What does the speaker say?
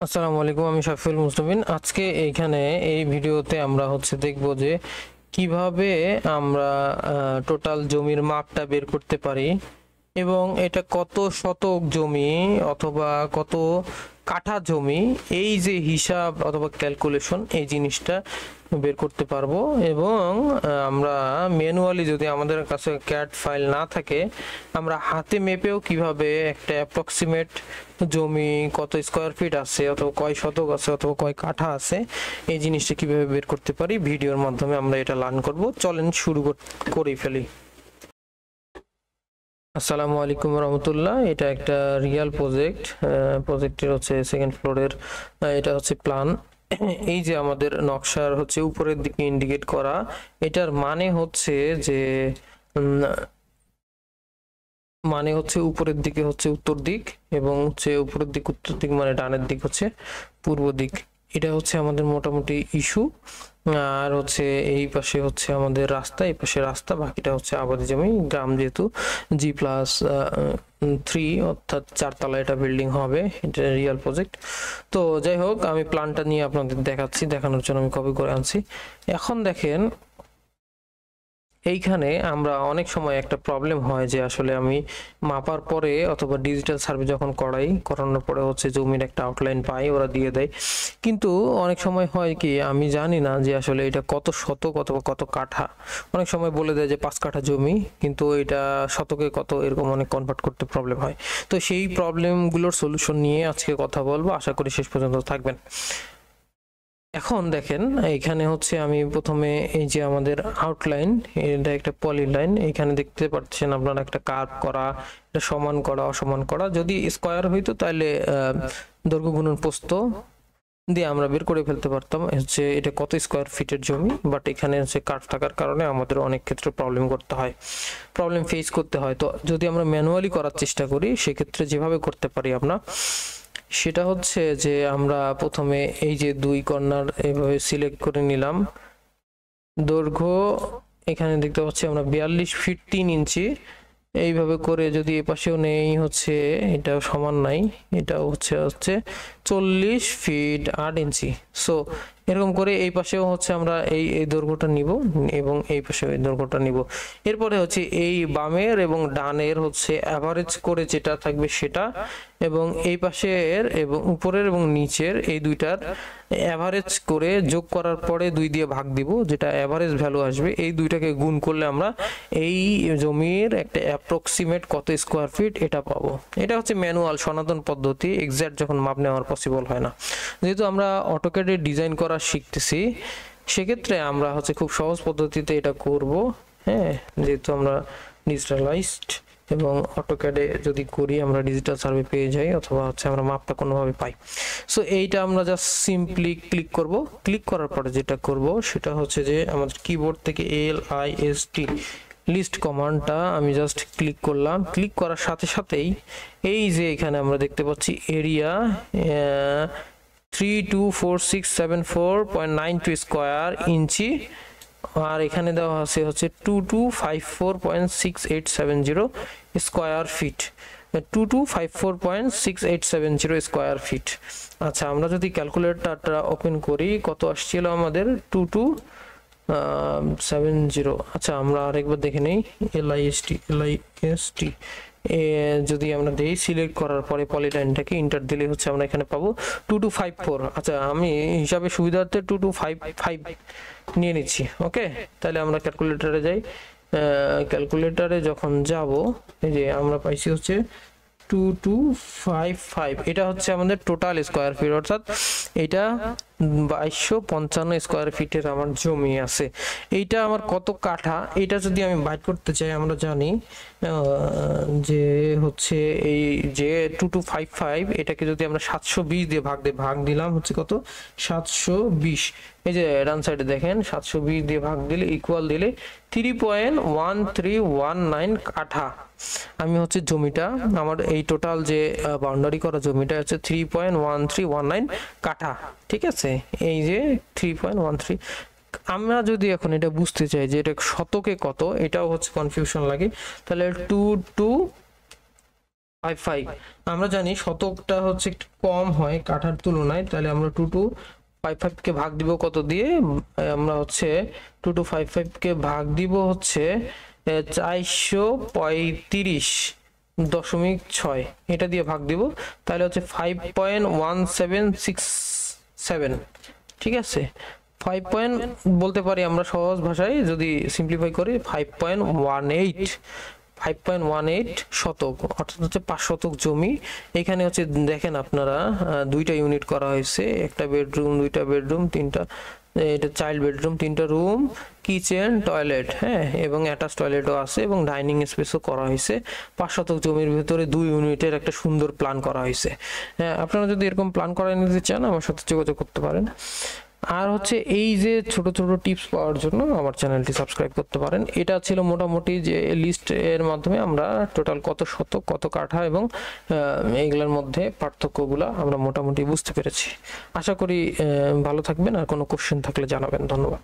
আসসালামু আলাইকুম, আমি শাফিউল মুস্তাফিন। আজকে এইখানে এই ভিডিওতে আমরা দেখব যে কিভাবে আমরা টোটাল জমির মাপটা বের করতে পারি এবং এটা কত শতক জমি অথবা কত কাঠা জমি, এই যে হিসাব অথবা ক্যালকুলেশন এই জিনিসটা বের করতে পারবো। এবং আমরা ম্যানুয়ালি, যদি আমাদের কাছে ক্যাট ফাইল না থাকে, আমরা হাতে মেপেও কিভাবে একটা অ্যাপ্রক্সিমেট জমি কত স্কোয়ার ফিট আছে অথবা কয় শতক আছে অথবা কয় কাঠা আছে এই জিনিসটা কিভাবে বের করতে পারি, ভিডিওর মাধ্যমে আমরা এটা লার্ন করব। চলেন শুরু করেই ফেলি। আসসালামু আলাইকুম রহমতুল্লাহ। এটা একটা রিয়েল প্রজেক্টের সেকেন্ড ফ্লোরের, এটা প্ল্যান। এই যে আমাদের নকশার উপরের দিকে ইন্ডিকেট করা, এটার মানে যে উপরের দিকে উত্তর দিক, এবং উপরের দিক উত্তর দিক মানে ডানের দিক পূর্ব দিক। এটা আমাদের মোটামুটি ইস্যু। আর এই পাশে আমাদের রাস্তা, এই পাশে রাস্তা, বাকিটা আবাদি জমি। গ্রাম যেহেতু G+3 অর্থাৎ 4 তলা এটা বিল্ডিং হবে, এটা রিয়েল প্রজেক্ট। তো যাই হোক, আমি প্ল্যানটা নিয়ে আপনাদের দেখানোর জন্য আমি কপি করে আনছি। এখন দেখেন, এইখানে আমরা অনেক সময় একটা প্রবলেম হয় যে আসলে আমি মাপার পরে অথবা ডিজিটাল সার্ভে যখন করানোর পরে জমির একটা আউটলাইন পাই, ওরা দিয়ে দেয়। কিন্তু অনেক সময় হয় কি, আমি জানি না যে আসলে এটা কত শতক অথবা কত কাঠা। অনেক সময় বলে দেয় যে 5 কাঠা জমি, কিন্তু এটা শতকে কত, এরকম অনেক কনভার্ট করতে প্রবলেম হয়। তো সেই প্রবলেমগুলোর সলিউশন নিয়ে আজকে কথা বলবো, আশা করি শেষ পর্যন্ত থাকবেন। এখন দেখেন, এখানে আমি প্রথমে এই যে আমাদের আউটলাইন, এটা একটা পলি লাইন, এখানে দেখতে পাচ্ছেন আপনারা একটা কার্ভ করা, এটা সমান করা অসমান করা। যদি স্কয়ার হইতো তাহলে দৈর্ঘ্য গুণন প্রস্থ দিয়ে আমরা বের করে ফেলতে পারতাম এটা কত স্কয়ার ফিটের জমি। বাট এখানে কার্ভ থাকার কারণে আমাদের অনেক ক্ষেত্রে প্রবলেম ফেস করতে হয়। তো যদি আমরা ম্যানুয়ালি করার চেষ্টা করি, সেক্ষেত্রে যেভাবে করতে পারি আমরা, সেটা যে আমরা প্রথমে এই যে 2 কর্নার এইভাবে সিলেক্ট করে নিলাম। দৈর্ঘ্য এখানে দেখতে পাচ্ছি আমরা 42 ফিট 3 ইঞ্চি। এইভাবে করে যদি এ পাশেও নেই, এটা সমান নাই, এটা 40 ফিট 8 ইঞ্চি। সো এরকম করে এই পাশেও আমরা এই দৈর্ঘ্যটা নিব এবং এই পাশেও এই দৈর্ঘ্যটা নিব। এরপরে এই বামের এবং ডানের অ্যাভারেজ করে যেটা থাকবে সেটা, এবং এই পাশের এবং উপরের এবং নিচের এই দুইটার অ্যাভারেজ করে যোগ করার পরে 2 দিয়ে ভাগ দিব, যেটা অ্যাভারেজ ভ্যালু আসবে। এই দুইটাকে গুণ করলে আমরা এই জমির একটা অ্যাপ্রক্সিমেট কত স্কোয়ার ফিট এটা পাবো। এটা ম্যানুয়াল সনাতন পদ্ধতি, এক্সাক্ট যখন মাপ নেওয়ার পসিবল হয় না। যেহেতু আমরা অটোক্যাডে ডিজাইন করা শিখতেছি, সেক্ষেত্রে আমরা খুব সহজ পদ্ধতিতে এটা করব। হ্যাঁ, যেহেতু আমরা ডিজিটালাইজড এবং অটোক্যাডে যদি করি আমরা ডিজিটাল সার্ভে পেয়ে যাই, অথবা আমরা মাপটা কোনোভাবে পাই। সো এইটা আমরা জাস্ট সিম্পলি ক্লিক করব। ক্লিক করার পরে যেটা করব সেটা যে আমাদের কিবোর্ড থেকে LIST লিস্ট কমান্ডটা আমি জাস্ট ক্লিক করলাম। ক্লিক করার সাথে সাথেই এই যে এখানে আমরা দেখতে পাচ্ছি এরিয়া 324674.92 স্কয়ার ইঞ্চি, আর এখানে দেওয়া আছে 2254.6870 স্কয়ার ফিট। 2254.6870 square feet. আচ্ছা, আমরা যদি ক্যালকুলেটরটা ওপেন করি, কত আসছিল আমাদের? 2270। আচ্ছা, আমরা আরেকবার দেখে নেই। LIST যদি আমরা দেই, সিলেক্ট করার পরে পলিলাইনটাকে ইন্টার দিলে আমরা এখানে পাবো 2254। আচ্ছা, আমি হিসাবে সুবিধার্থে 2255 নিয়ে নিচ্ছি। ওকে, তাহলে আমরা ক্যালকুলেটরে যাই। ক্যালকুলেটরে যখন যাব, এই যে আমরা পাইছি 2255। এটা আমাদের টোটাল স্কয়ার ফিট, অর্থাৎ এটা 2255 স্কয়ার ফিটের আমার জমি আছে। এইটা আমার কত কাঠা, এটা যদি আমি বাইর করতে চাই, আমরা জানি যে এই যে 2255, এটাকে যদি আমরা 720 দিয়ে ভাগ দিলাম কত? 720। এই যে ডান সাইডে দেখেন, 720 দিয়ে ভাগ দিলে ইকুয়াল দিলে 3.1319 কাঠা। আমি জমিটা, আমার এই টোটাল যে বাউন্ডারি করা জমিটা 3.1319 কাঠা। ঠিক আছে, এই যে 3.13। আমরা যদি এখন এটা বুঝতে চাই যে এটা শতকে কত, এটাও কনফিউশন লাগে, তাহলে 55। আমরা জানি শতকটা হচ্ছে একটু কম হয় কাঠার তুলনায়, তাহলে আমরা 2255 কে ভাগ দিব কত দিয়ে? আমরা হচ্ছে 2255 কে ভাগ দিব হচ্ছে 435.6 এটা দিয়ে ভাগ দিব, তাহলে হচ্ছে 5.1767। ঠিক আছে, 5 বলতে পারি আমরা সহজ ভাষায় যদি সিম্পলিফাই করি 5.18 শতক, অর্থাৎ হচ্ছে 5 শতক জমি। এখানে হচ্ছে দেখেন আপনারা দুইটা ইউনিট করা হয়েছে, একটা বেডরুম, দুইটা বেডরুম, তিনটা, এটা চাইল্ড বেডরুম, তিনটা রুম, কিচেন, টয়লেট, হ্যাঁ, এবং অ্যাটাচ টয়লেটও আছে এবং ডাইনিং স্পেসও করা হয়েছে। 5 শতক জমির ভিতরে 2 ইউনিটের একটা সুন্দর প্ল্যান করা হয়েছে। হ্যাঁ, আপনারা যদি এরকম প্ল্যান করে নিতে চান আমার সাথে যোগাযোগ করতে পারেন। আর হচ্ছে এই যে ছোট ছোট টিপস পাওয়ার জন্য আমার চ্যানেলটি সাবস্ক্রাইব করতে পারেন। এটা ছিল মোটামুটি যে লিস্ট, এর মাধ্যমে আমরা টোটাল কত শতক, কত কাঠা এবং এইগুলোর মধ্যে পার্থক্যগুলো আমরা মোটামুটি বুঝতে পেরেছি। আশা করি ভালো থাকবেন, আর কোনো কোশ্চেন থাকলে জানাবেন। ধন্যবাদ।